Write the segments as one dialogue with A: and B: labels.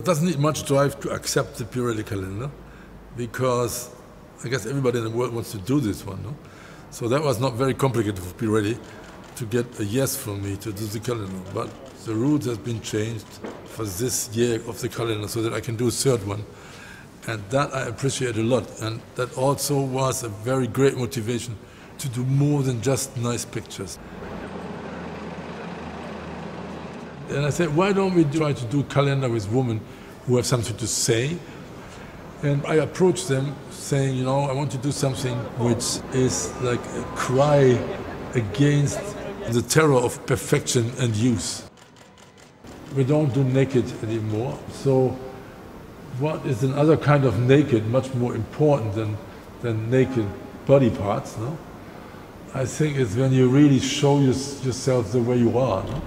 A: It doesn't need much drive to accept the Pirelli calendar, because I guess everybody in the world wants to do this one. No? So that was not very complicated for Pirelli to get a yes from me to do the calendar. But the rules has been changed for this year of the calendar so that I can do a third one. And that I appreciate a lot. And that also was a very great motivation to do more than just nice pictures. And I said, why don't we try to do a calendar with women who have something to say? And I approached them saying, you know, I want to do something which is like a cry against the terror of perfection and use. We don't do naked anymore. So what is another kind of naked much more important than naked body parts? No? I think it's when you really show yourself the way you are. No?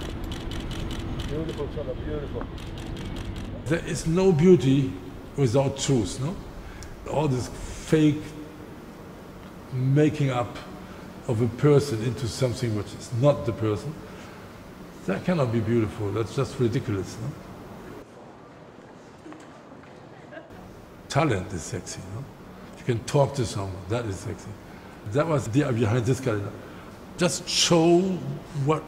A: Beautiful, Sona, beautiful. There is no beauty without truth, no? All this fake making up of a person into something which is not the person, that cannot be beautiful. That's just ridiculous, no? Talent is sexy, no? You can talk to someone, that is sexy. That was the idea behind this calendar. Just show what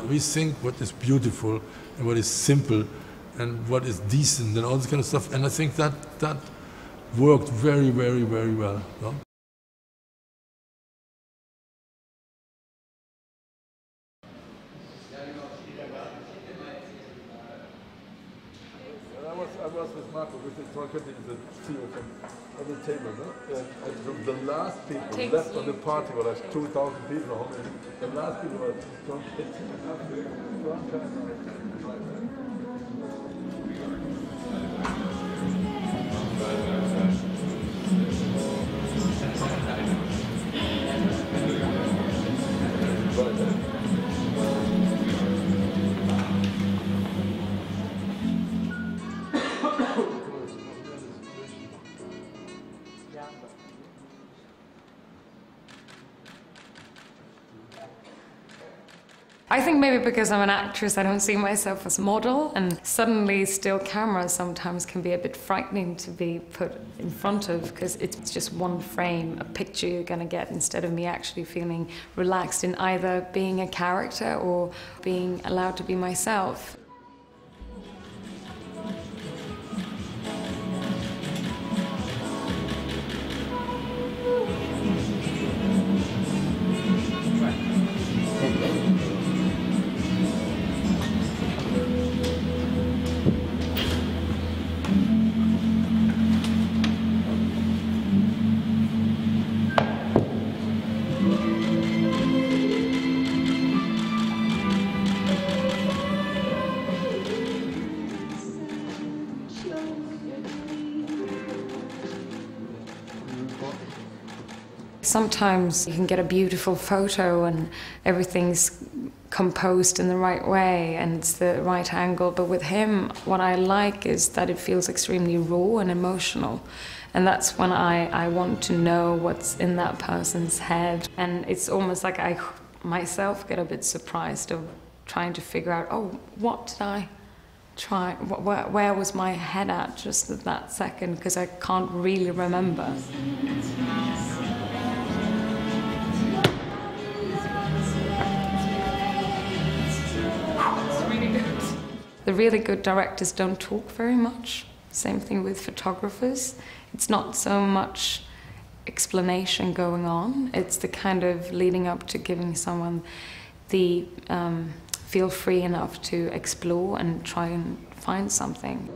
A: we think, what is beautiful and what is simple and what is decent and all this kind of stuff. And I think that worked very, very, very well. No? I was with Marco, with the CEO on the table, no? And from the last people left on the party, well, there's 2,000 people, how many? The last people were strong.
B: I think maybe because I'm an actress, I don't see myself as a model, and suddenly still cameras sometimes can be a bit frightening to be put in front of, because it's just one frame, a picture you're going to get, instead of me actually feeling relaxed in either being a character or being allowed to be myself. Sometimes you can get a beautiful photo and everything's composed in the right way and it's the right angle, but with him, what I like is that it feels extremely raw and emotional. And that's when I want to know what's in that person's head. And it's almost like I myself get a bit surprised of trying to figure out, oh, what did I try? Where was my head at just at that second? Because I can't really remember. The really good directors don't talk very much. Same thing with photographers. It's not so much explanation going on. It's the kind of leading up to giving someone the feel free enough to explore and try and find something.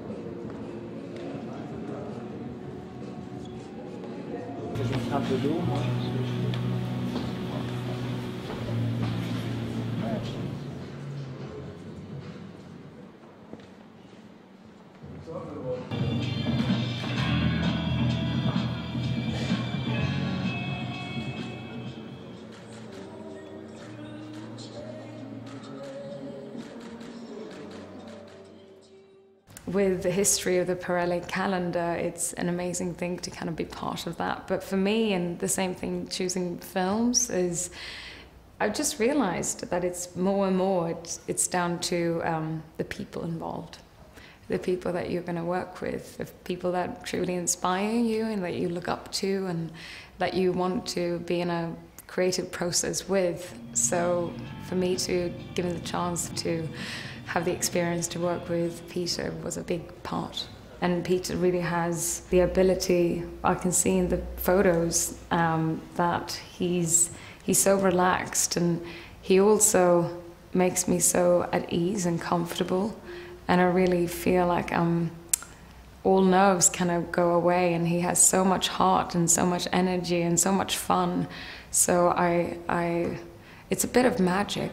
B: With the history of the Pirelli calendar, it's an amazing thing to kind of be part of that. But for me, and the same thing choosing films, is I've just realized that it's more and more, it's down to the people involved. the people that you're going to work with, the people that truly inspire you and that you look up to and that you want to be in a creative process with. So for me to give him the chance to have the experience to work with Peter was a big part. And Peter really has the ability, I can see in the photos, that he's so relaxed, and he also makes me so at ease and comfortable, and I really feel like all nerves kind of go away, and he has so much heart and so much energy and so much fun. So it's a bit of magic.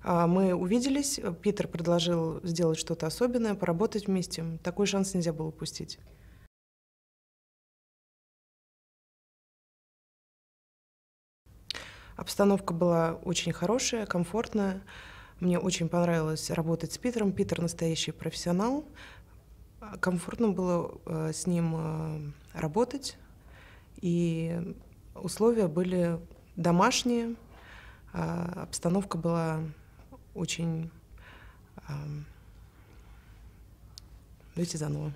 C: Мы увиделись, Питер предложил сделать что-то особенное, поработать вместе. Такой шанс нельзя было упустить. Обстановка была очень хорошая, комфортная. Мне очень понравилось работать с Питером. Питер настоящий профессионал. Комфортно было с ним работать. И условия были домашние. Обстановка была очень... Давайте заново.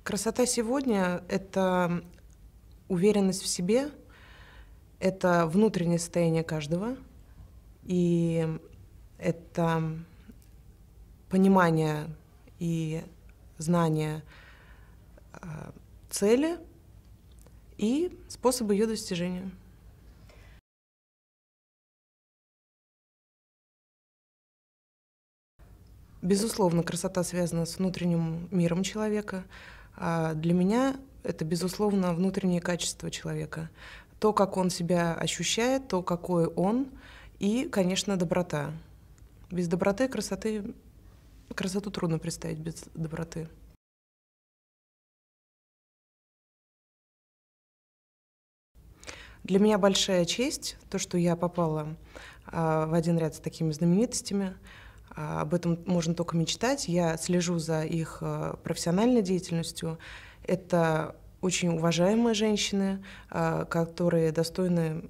C: Красота сегодня — это уверенность в себе, это внутреннее состояние каждого, и это понимание и знание цели и способы ее достижения. Безусловно, красота связана с внутренним миром человека. А для меня это, безусловно, внутренние качества человека. То, как он себя ощущает, то, какой он, и, конечно, доброта. Без доброты красоту трудно представить без доброты. Для меня большая честь то, что я попала в один ряд с такими знаменитостями. Об этом можно только мечтать. Я слежу за их профессиональной деятельностью. Это очень уважаемые женщины, которые достойны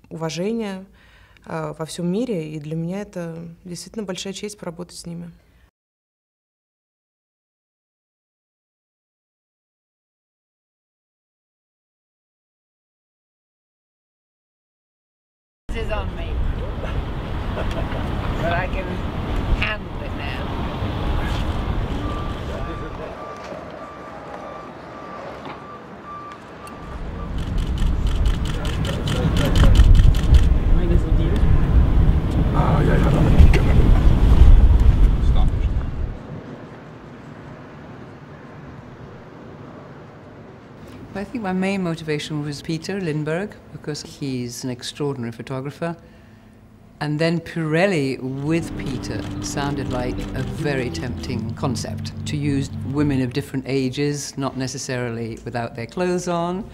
C: уважения во всем мире. И для меня это действительно большая честь поработать с ними.
D: is on me. But I can handle it now.
E: I think my main motivation was Peter Lindberg, because he's an extraordinary photographer. And then Pirelli with Peter sounded like a very tempting concept, to use women of different ages, not necessarily without their clothes on,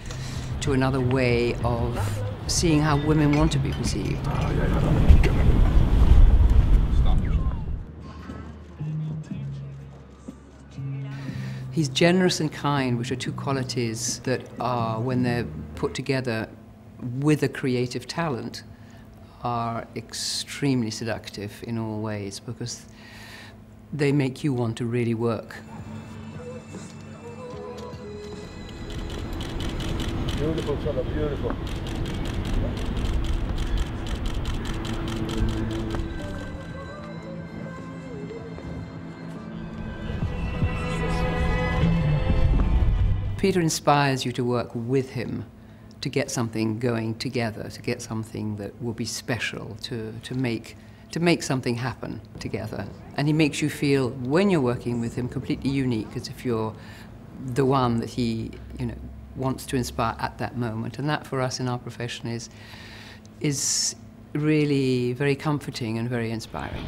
E: to another way of seeing how women want to be perceived. He's generous and kind, which are two qualities that are, when they're put together with a creative talent, are extremely seductive in all ways, because they make you want to really work.
A: Beautiful, fella, beautiful.
E: Peter inspires you to work with him to get something going together, to get something that will be special, to make something happen together. And he makes you feel, when you're working with him, completely unique, as if you're the one that he, wants to inspire at that moment. And that, for us in our profession, is really very comforting and very inspiring.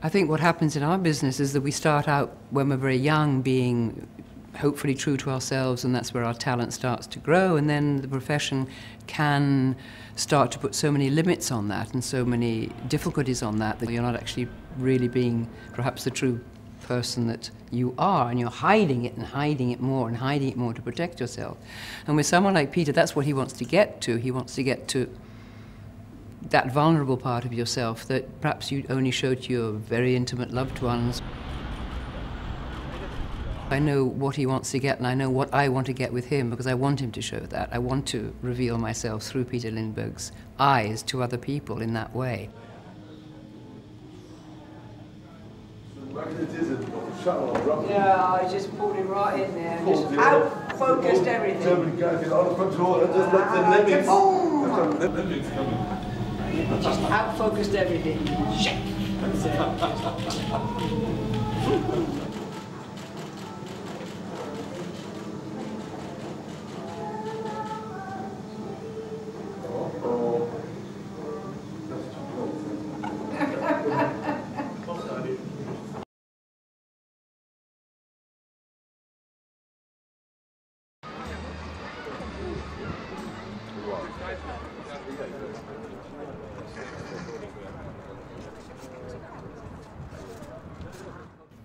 E: I think what happens in our business is that we start out when we're very young being hopefully true to ourselves, and that's where our talent starts to grow, and then the profession can start to put so many limits on that and so many difficulties on that you're not actually really being perhaps the true person that you are, and you're hiding it and hiding it more and hiding it more to protect yourself. And with someone like Peter, that's what he wants to get to. He wants to get to that vulnerable part of yourself that perhaps you only show to your very intimate loved ones. I know what he wants to get, and I know what I want to get with him, because I want him to show that. I want to reveal myself through Peter Lindberg's eyes to other people in that way.
D: Yeah, I just pulled it right in there. Just out-focused everything. Just out-focused everything. Shit!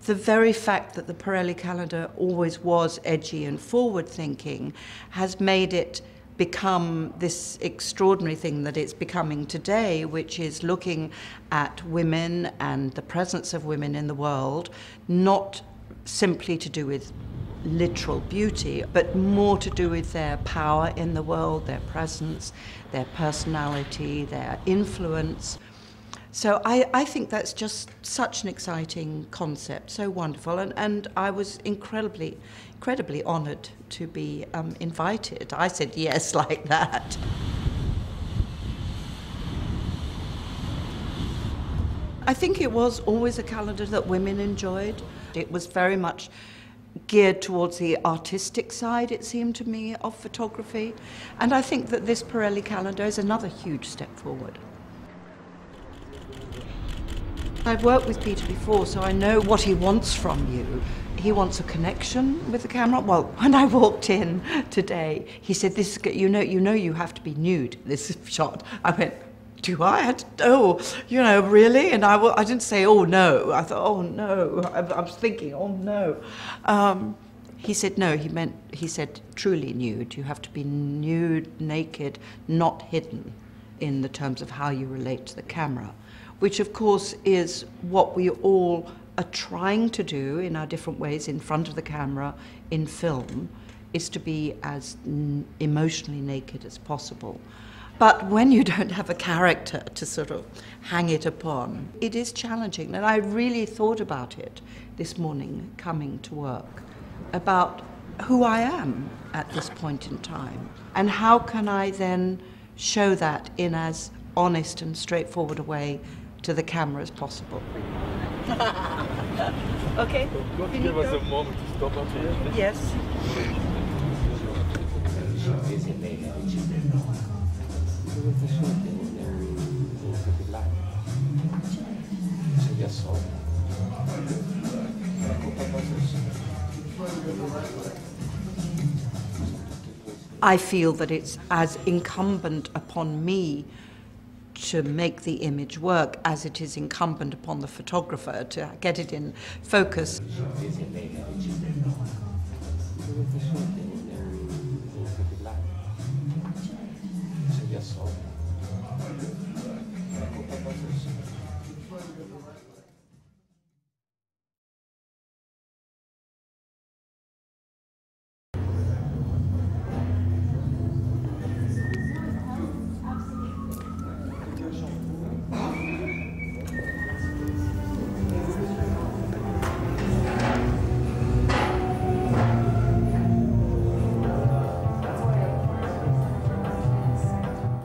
F: The very fact that the Pirelli calendar always was edgy and forward-thinking has made it become this extraordinary thing that it's becoming today, which is looking at women and the presence of women in the world, not simply to do with literal beauty, but more to do with their power in the world, their presence, their personality, their influence. So I think that's just such an exciting concept, so wonderful, and I was incredibly honoured to be invited. I said yes like that. I think it was always a calendar that women enjoyed. It was very much geared towards the artistic side, it seemed to me, of photography, and I think that this Pirelli calendar is another huge step forward. I've worked with Peter before, so I know what he wants from you. He wants a connection with the camera. Well, when I walked in today, he said, "This, you know, you have to be nude, this shot." I went, "Do I? Oh, really?" And I didn't say, "Oh, no." I thought, "Oh, no." I was thinking, "Oh, no." He said, no, he said, truly nude. You have to be nude, naked, not hidden in the terms of how you relate to the camera. which of course is what we all are trying to do in our different ways in front of the camera, in film, is to be as emotionally naked as possible. But when you don't have a character to sort of hang it upon, it is challenging. And I really thought about it this morning coming to work, about who I am at this point in time. And how can I then show that in as honest and straightforward a way to the camera as possible. Okay.
A: Can you give us a moment to stop up here?
F: Yes. I feel that it's as incumbent upon me to make the image work as it is incumbent upon the photographer to get it in focus.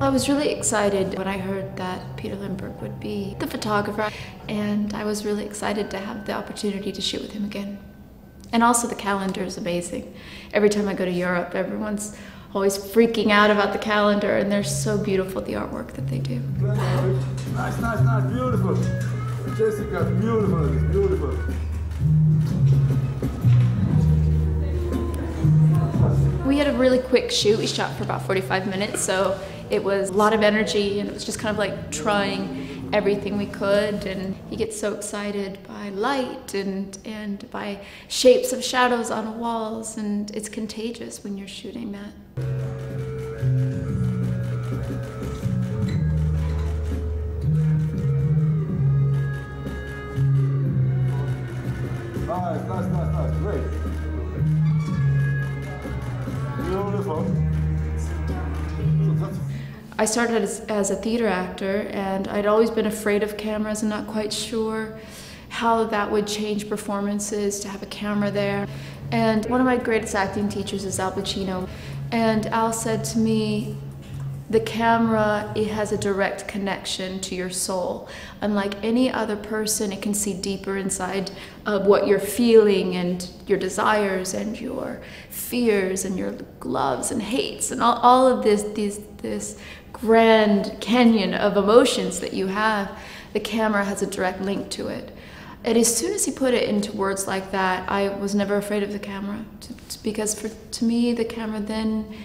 G: I was really excited when I heard that Peter Lindberg would be the photographer, and I was really excited to have the opportunity to shoot with him again. And also the calendar is amazing. Every time I go to Europe, everyone's always freaking out about the calendar, and they're so beautiful, the artwork that they do.
A: Nice, nice, nice, beautiful. Jessica, beautiful, beautiful.
G: We had a really quick shoot. We shot for about 45 minutes, so it was a lot of energy, and it was just kind of like trying everything we could. And you get so excited by light and by shapes of shadows on walls, and it's contagious when you're shooting that.
A: Nice, nice, nice, nice, great. Beautiful.
G: I started as a theater actor, and I'd always been afraid of cameras and not quite sure how that would change performances to have a camera there. And one of my greatest acting teachers is Al Pacino, and Al said to me, the camera, it has a direct connection to your soul. Unlike any other person, it can see deeper inside of what you're feeling and your desires and your fears and your loves and hates and all of this grand canyon of emotions that you have. The camera has a direct link to it. And as soon as he put it into words like that, I was never afraid of the camera. Because to me, the camera then,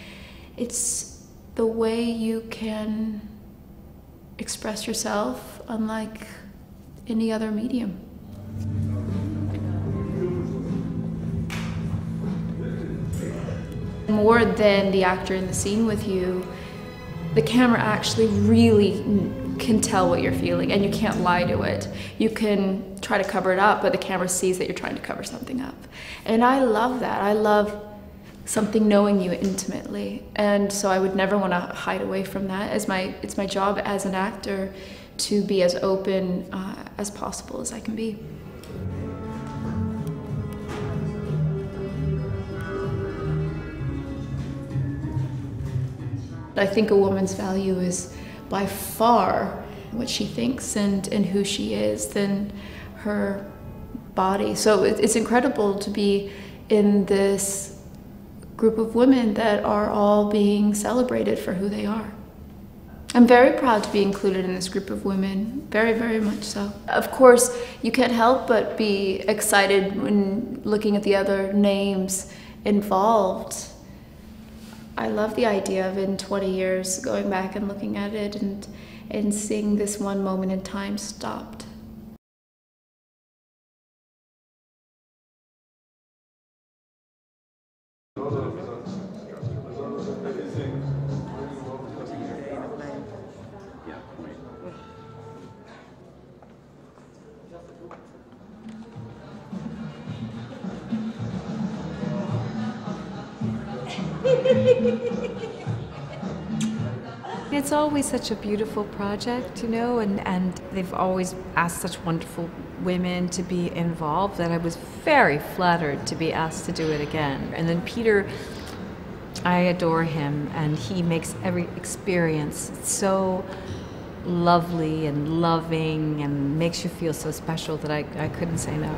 G: it's the way you can express yourself unlike any other medium. More than the actor in the scene with you, the camera actually really can tell what you're feeling, and you can't lie to it. You can try to cover it up, but the camera sees that you're trying to cover something up. And I love that. I love something knowing you intimately, and so I would never want to hide away from that. It's my job as an actor to be as open as possible as I can be. I think a woman's value is by far what she thinks and who she is than her body. So it's incredible to be in this group of women that are all being celebrated for who they are. I'm very proud to be included in this group of women, very, very much so. Of course, you can't help but be excited when looking at the other names involved. I love the idea of in 20 years going back and looking at it and seeing this one moment in time stopped.
H: It's always such a beautiful project, you know, and they've always asked such wonderful women to be involved that I was very flattered to be asked to do it again. And then Peter, I adore him, and he makes every experience so lovely and loving and makes you feel so special that I couldn't say no.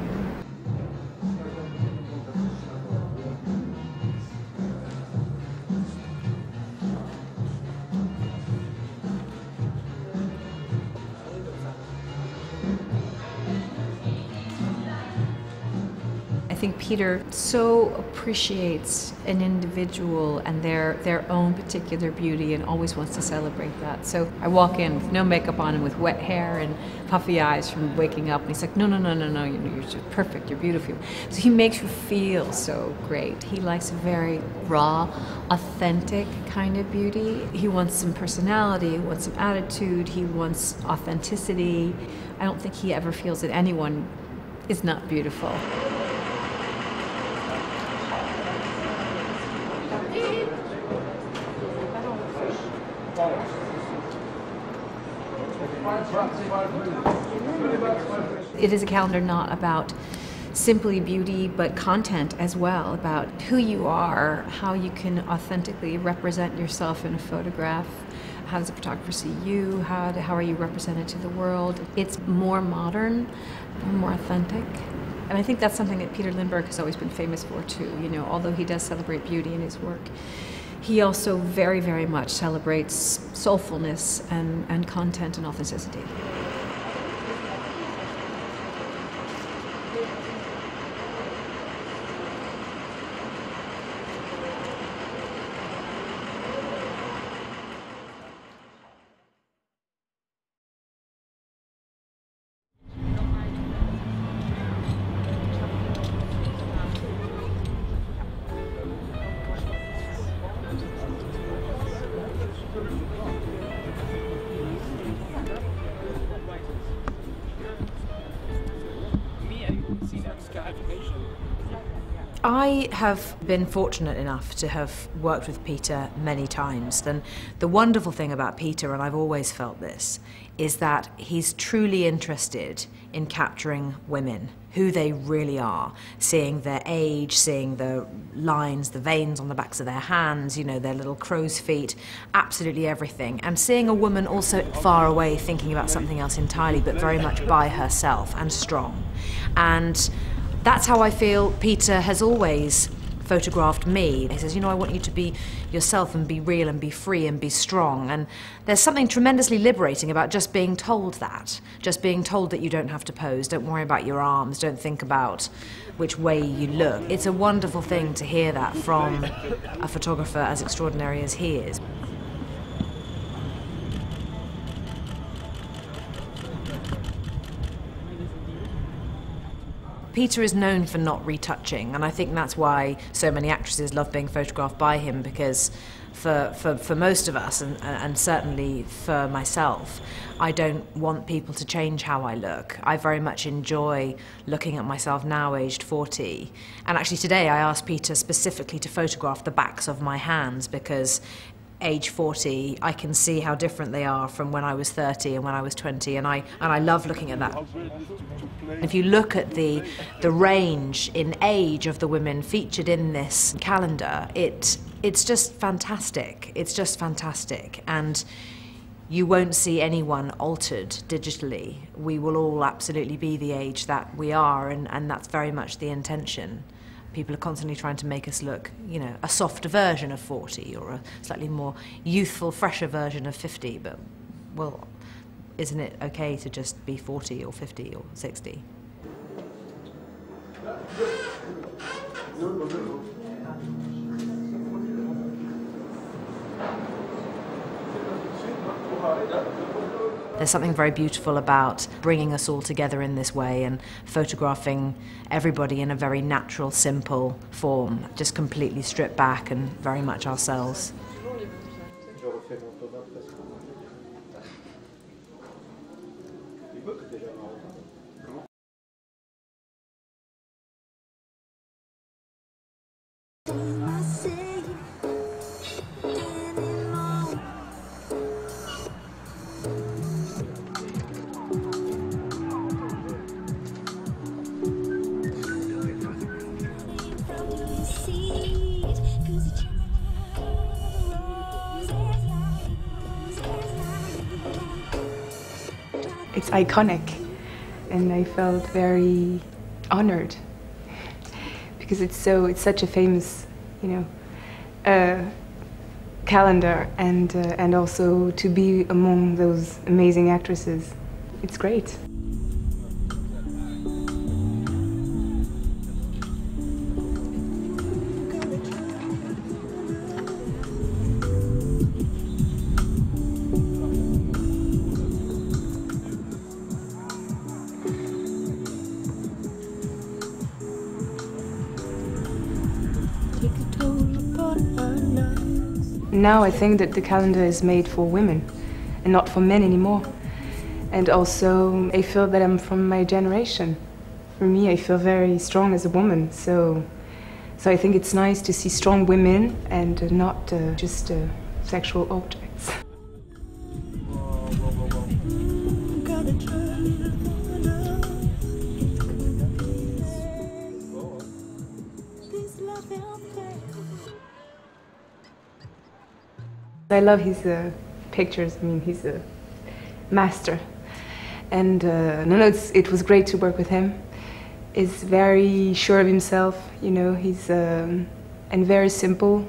H: I think Peter so appreciates an individual and their own particular beauty and always wants to celebrate that. So I walk in with no makeup on and with wet hair and puffy eyes from waking up, and he's like, no, you're just perfect, you're beautiful. So he makes you feel so great. He likes a very raw, authentic kind of beauty. He wants some personality, he wants some attitude, he wants authenticity. I don't think he ever feels that anyone is not beautiful. It is a calendar not about simply beauty, but content as well, about who you are, how you can authentically represent yourself in a photograph. How does a photographer see you? How are you represented to the world? It's more modern, more authentic. And I think that's something that Peter Lindberg has always been famous for too. You know, although he does celebrate beauty in his work, he also very, very much celebrates soulfulness and content and authenticity. I have been fortunate enough to have worked with Peter many times, and the wonderful thing about Peter, and I've always felt this, is that he's truly interested in capturing women, who they really are, seeing their age, seeing the lines, the veins on the backs of their hands, you know, their little crow's feet, absolutely everything, and seeing a woman also far away thinking about something else entirely, but very much by herself and strong. And that's how I feel Peter has always photographed me. He says, you know, I want you to be yourself and be real and be free and be strong. And there's something tremendously liberating about just being told that. Just being told that you don't have to pose, don't worry about your arms, don't think about which way you look. It's a wonderful thing to hear that from a photographer as extraordinary as he is. Peter is known for not retouching, and I think that's why so many actresses love being photographed by him, because for most of us, and certainly for myself, I don't want people to change how I look. I very much enjoy looking at myself now, aged 40. And actually today I asked Peter specifically to photograph the backs of my hands, because age 40, I can see how different they are from when I was 30 and when I was 20, and I love looking at that. If you look at the range in age of the women featured in this calendar, it's just fantastic. It's just fantastic, and you won't see anyone altered digitally. We will all absolutely be the age that we are, and that's very much the intention. People are constantly trying to make us look, you know, a softer version of 40 or a slightly more youthful, fresher version of 50, but, well, isn't it okay to just be 40 or 50 or 60? There's something very beautiful about bringing us all together in this way and photographing everybody in a very natural, simple form, just completely stripped back and very much ourselves.
I: it's iconic, and I felt very honored because it's such a famous, calendar, and also to be among those amazing actresses, it's great. Now I think that the calendar is made for women and not for men anymore. And also I feel that I'm from my generation. For me, I feel very strong as a woman, so I think it's nice to see strong women and not just sexual objects. I love his pictures. I mean, he's a master, and it was great to work with him. He's very sure of himself, He's and very simple.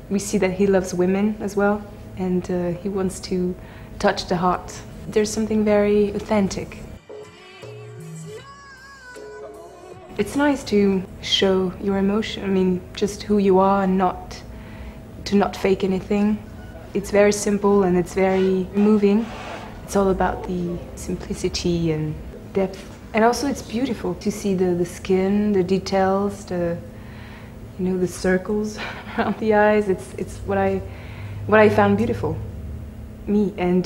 I: We see that he loves women as well, and he wants to touch the heart. There's something very authentic. It's nice to show your emotion. I mean, just who you are, and not fake anything. It's very simple and it's very moving. It's all about the simplicity and depth. And also it's beautiful to see the skin, the details, the circles around the eyes. It's what I found beautiful, me. And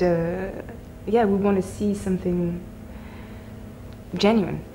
I: we want to see something genuine.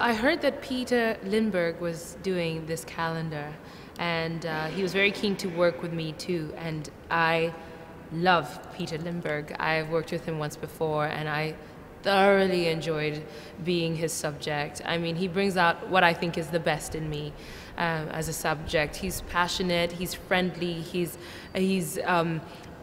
J: I heard that Peter Lindberg was doing this calendar, and he was very keen to work with me too, and I love Peter Lindberg. I've worked with him once before, and I thoroughly enjoyed being his subject. I mean, he brings out what I think is the best in me as a subject. He's passionate, he's friendly, he's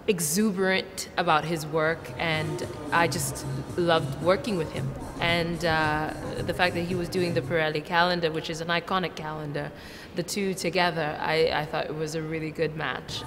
J: exuberant about his work, and I just loved working with him. And the fact that he was doing the Pirelli calendar, which is an iconic calendar, the two together, I thought it was a really good match.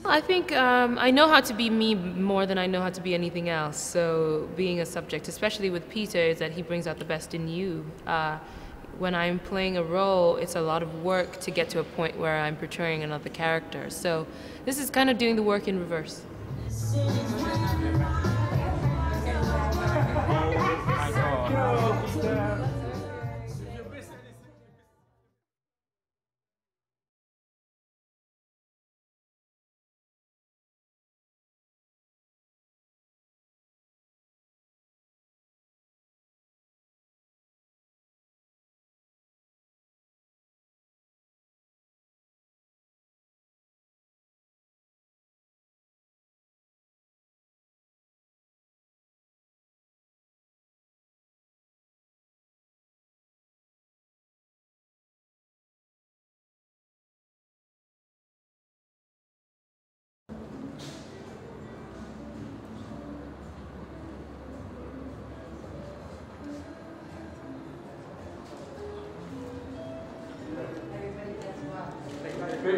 J: I think I know how to be me more than I know how to be anything else. So being a subject, especially with Peter, is that he brings out the best in you. When I'm playing a role, it's a lot of work to get to a point where I'm portraying another character. So this is kind of doing the work in reverse.
K: I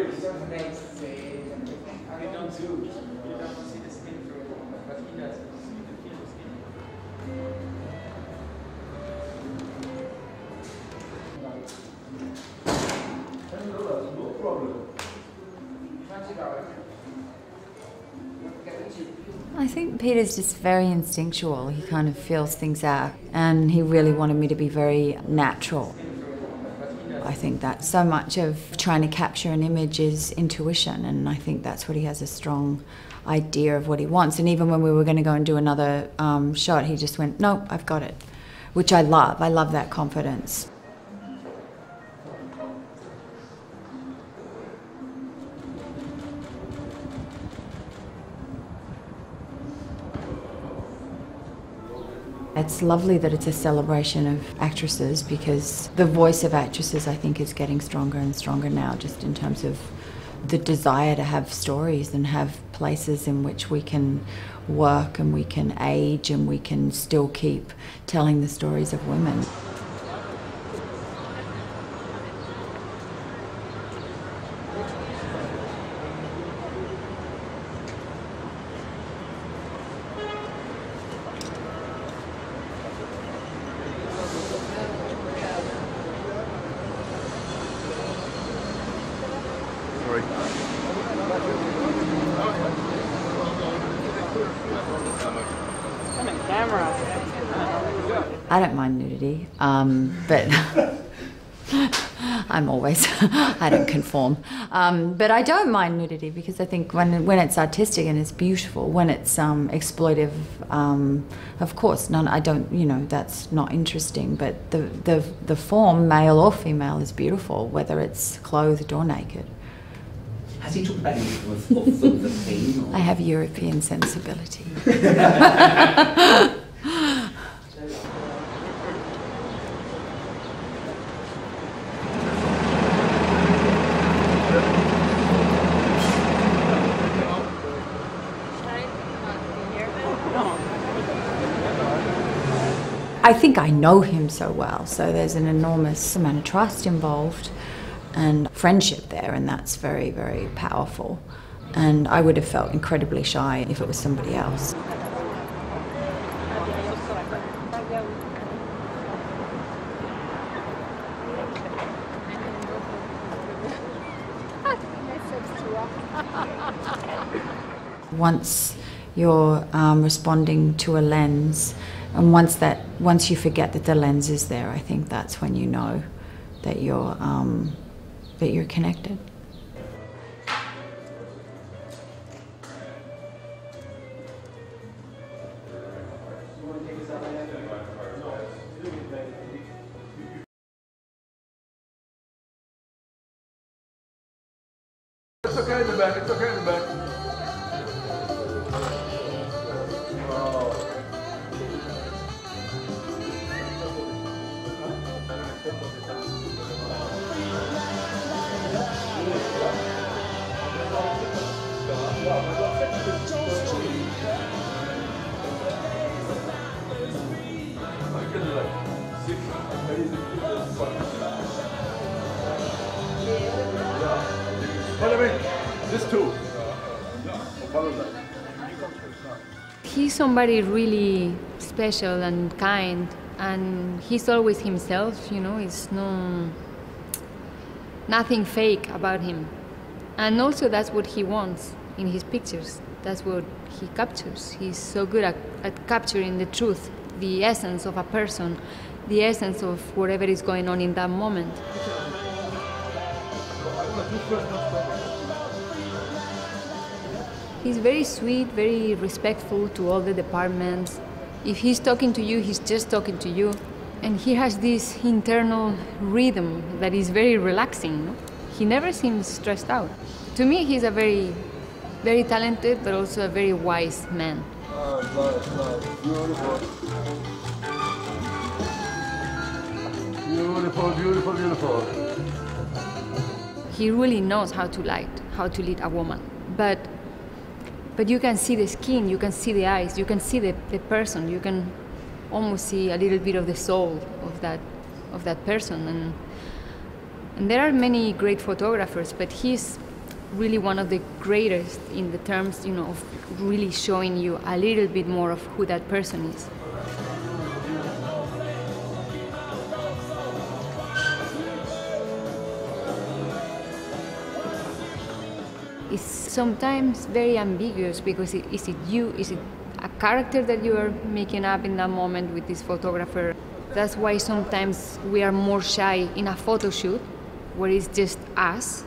K: think Peter's just very instinctual. He kind of feels things out, and he really wanted me to be very natural. I think that so much of trying to capture an image is intuition, and I think that's what he has a strong idea of what he wants. And even when we were going to go and do another shot, he just went, "No, I've got it," which I love. I love that confidence. It's lovely that it's a celebration of actresses, because the voice of actresses, I think, is getting stronger and stronger now, just in terms of the desire to have stories and have places in which we can work and we can age and we can still keep telling the stories of women. I don't mind nudity, but I'm always, I don't conform. But I don't mind nudity because I think when it's artistic and it's beautiful, when it's exploitive, of course, I don't, that's not interesting. But the form, male or female, is beautiful, whether it's clothed or naked.
L: Has he talked about anything of the pain?
K: I have European sensibility. I think I know him so well, so there's an enormous amount of trust involved and friendship there, and that's very, very powerful. And I would have felt incredibly shy if it was somebody else. Once you're responding to a lens, and once you forget that the lens is there, I think that's when you know that you're connected.
A: It's okay in the back, it's okay in the back. This too.
J: He's somebody really special and kind, and he's always himself, it's nothing fake about him. And also that's what he wants in his pictures. That's what he captures. He's so good at capturing the truth, the essence of a person, the essence of whatever is going on in that moment. He's very sweet, very respectful to all the departments. If he's talking to you, he's just talking to you. And he has this internal rhythm that is very relaxing. He never seems stressed out. To me, he's a very, very talented, but also a very wise man.
A: Beautiful. Beautiful, beautiful, beautiful.
J: He really knows how to lead a woman. But you can see the skin, you can see the eyes, you can see the person, you can almost see a little bit of the soul of that person. And there are many great photographers, but he's
B: really one of the greatest in the terms, of really showing you a little bit more of who that person is. It's sometimes very ambiguous because is it you? Is it a character that you are making up in that moment with this photographer? That's why sometimes we are more shy in a photo shoot where it's just us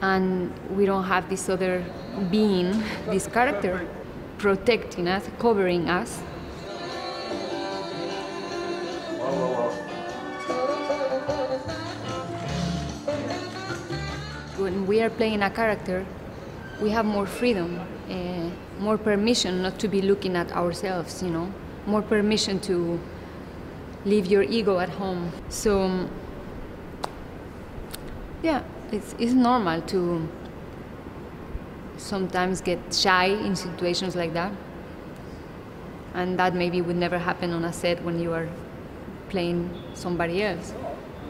B: and we don't have this other being, this character protecting us, covering us. When we are playing a character, we have more freedom, more permission not to be looking at ourselves, more permission to leave your ego at home. So, yeah, it's normal to sometimes get shy in situations like that. And that maybe would never happen on a set when you are playing somebody else.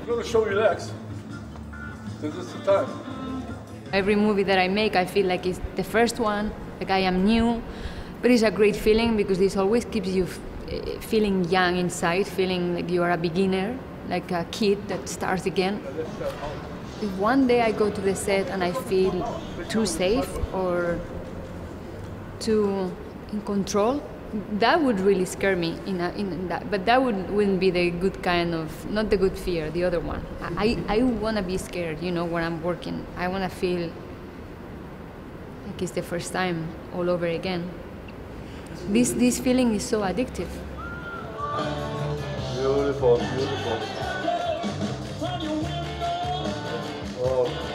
A: I'm going to show you legs. This is the time.
B: Every movie that I make, I feel like it's the first one, like I am new, but it's a great feeling because this always keeps you feeling young inside, feeling like you are a beginner, like a kid that starts again. If one day I go to the set and I feel too safe or too in control, that would really scare me in that. But that wouldn't be the good kind of, not the good fear, the other one. I want to be scared, when I'm working. I want to feel like it's the first time all over again. This feeling is so addictive.
A: Beautiful, beautiful. Oh.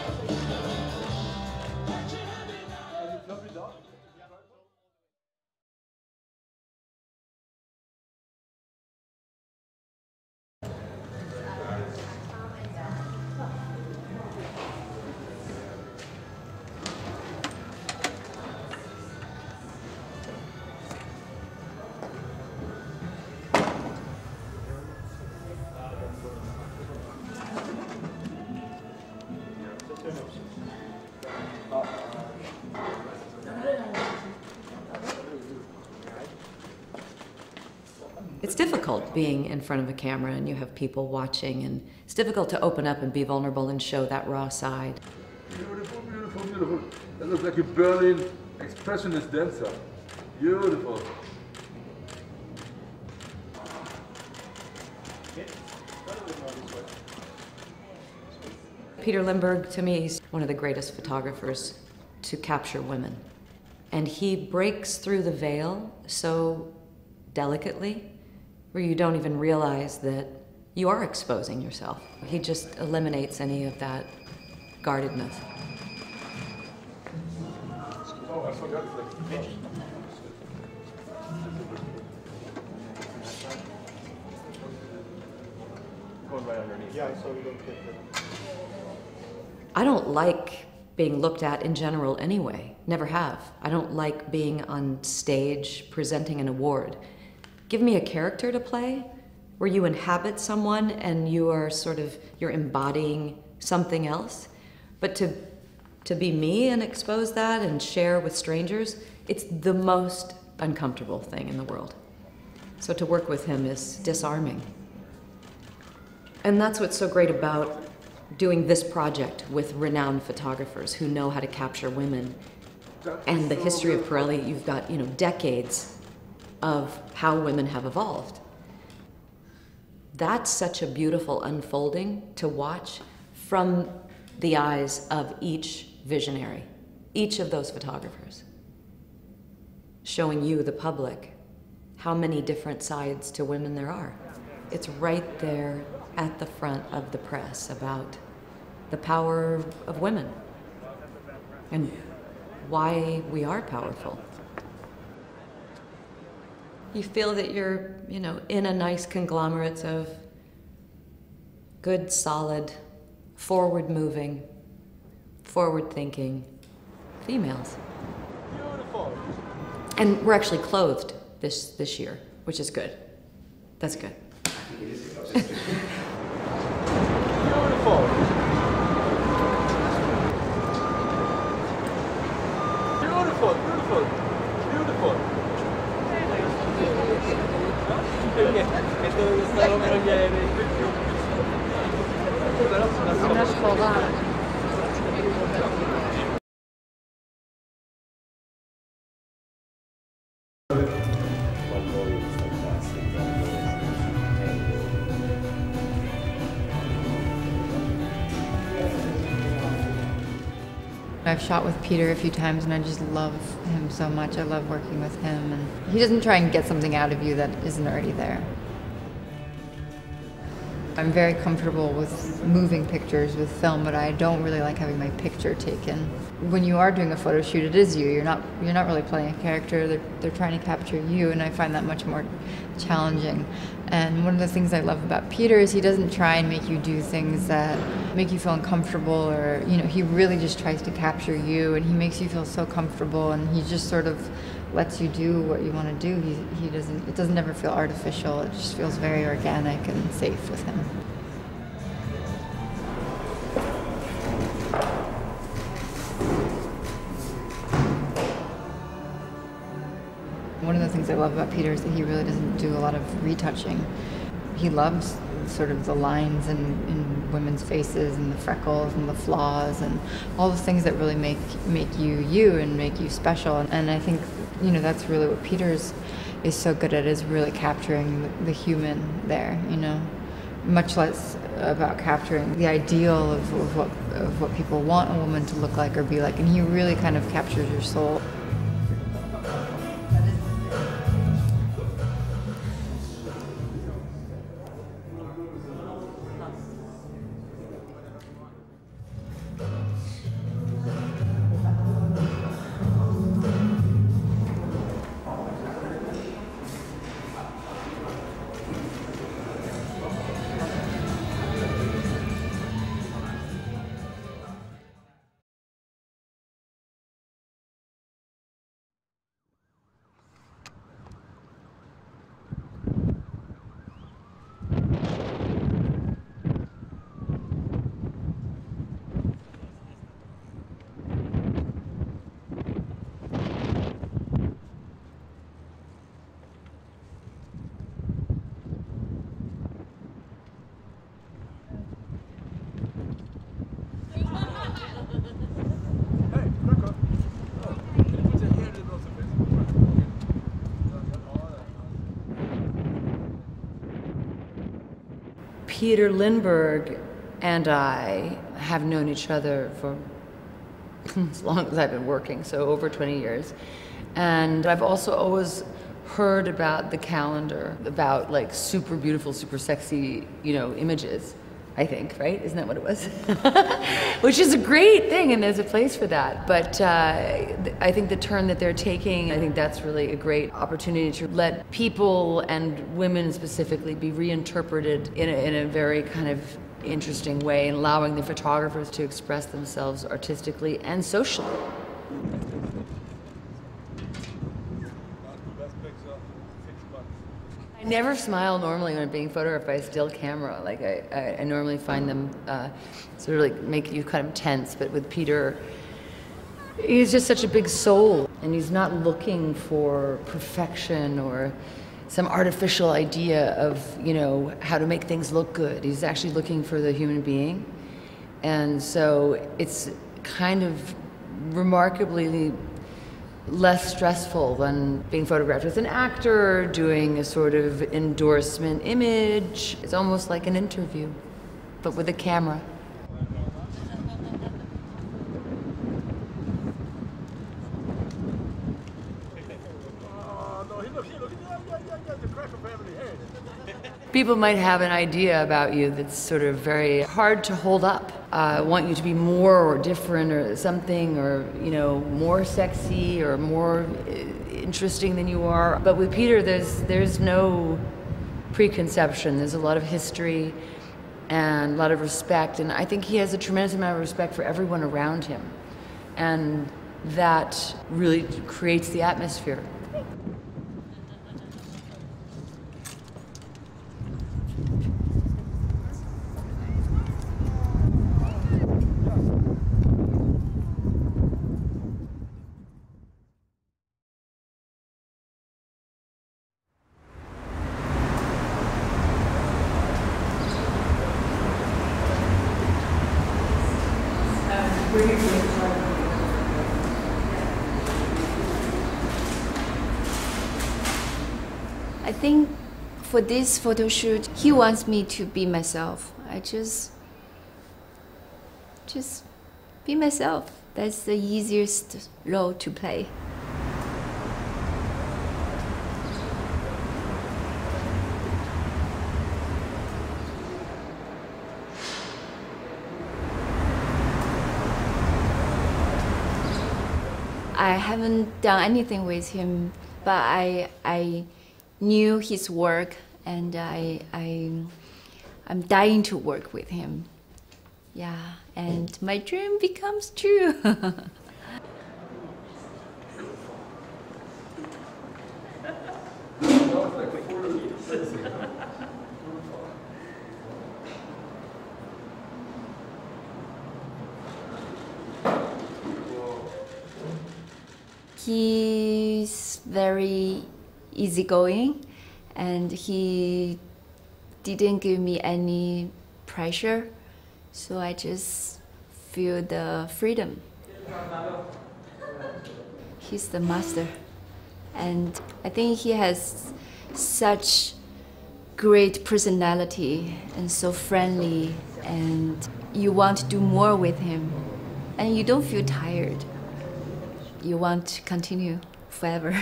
M: It's difficult being in front of a camera and you have people watching, and it's difficult to open up and be vulnerable and show that raw side.
A: Beautiful, beautiful, beautiful. That looks like a Berlin expressionist dancer. Beautiful.
M: Peter Lindberg, to me, is one of the greatest photographers to capture women. And he breaks through the veil so delicately, where you don't even realize that you are exposing yourself. He just eliminates any of that guardedness.
A: Oh, I forgot the pitch. Going right underneath. Yeah, so we don't get the...
M: I don't like being looked at in general anyway. Never have. I don't like being on stage presenting an award. Give me a character to play where you inhabit someone and you are you're embodying something else. But to be me and expose that and share with strangers, it's the most uncomfortable thing in the world. So to work with him is disarming. And that's what's so great about doing this project with renowned photographers who know how to capture women. And the history of Pirelli, you've got, decades of how women have evolved. That's such a beautiful unfolding to watch from the eyes of each visionary, each of those photographers, showing you, the public, how many different sides to women there are. It's right there at the front of the press about the power of women and why we are powerful. You feel that you're, in a nice conglomerate of good, solid, forward-moving, forward-thinking females.
A: Beautiful.
M: And we're actually clothed this year, which is good. That's good.
A: Beautiful.
K: I've shot with Peter a few times and I just love him so much. I love working with him, and he doesn't try and get something out of you that isn't already there. I'm very comfortable with moving pictures with film, but I don't really like having my picture taken. When you are doing a photo shoot, it is you. You're not really playing a character. They're trying to capture you, and I find that much more challenging. And one of the things I love about Peter is he doesn't try and make you do things that make you feel uncomfortable, or he really just tries to capture you, and he makes you feel so comfortable, and he just sort of lets you do what you want to do. It doesn't ever feel artificial. It just feels very organic and safe with him. One of the things I love about Peter is that he really doesn't do a lot of retouching. He loves sort of the lines in women's faces and the freckles and the flaws and all the things that really make you you and make you special. And I think that's really what Peter is so good at, is really capturing the human there. Much less about capturing the ideal of what people want a woman to look like or be like. And he really kind of captures your soul.
M: Peter Lindberg and I have known each other for as long as I've been working, so over 20 years. And I've also always heard about the calendar, about like super beautiful, super sexy, images, I think, right? Isn't that what it was? Which is a great thing, and there's a place for that. But I think the turn that they're taking, I think that's really a great opportunity to let people, and women specifically, be reinterpreted in a very kind of interesting way, and allowing the photographers to express themselves artistically and socially. I never smile normally when I'm being photographed by a still camera. Like I normally find them sort of like make you kind of tense, but with Peter, he's just such a big soul, and he's not looking for perfection or some artificial idea of, how to make things look good. He's actually looking for the human being. And so it's kind of remarkably less stressful than being photographed with an actor, doing a sort of endorsement image. It's almost like an interview, but with a camera. People might have an idea about you that's sort of very hard to hold up. Want you to be more or different or something, or more sexy or more interesting than you are. But with Peter, there's no preconception. There's a lot of history and a lot of respect, and I think he has a tremendous amount of respect for everyone around him, and that really creates the atmosphere.
N: I think for this photo shoot, he wants me to be myself. I just be myself. That's the easiest role to play. I haven't done anything with him, but I knew his work, and I'm dying to work with him. Yeah, and my dream becomes true. He's very easygoing, and he didn't give me any pressure, so I just feel the freedom. He's the master, and I think he has such great personality and so friendly, and you want to do more with him, and you don't feel tired. You want to continue forever.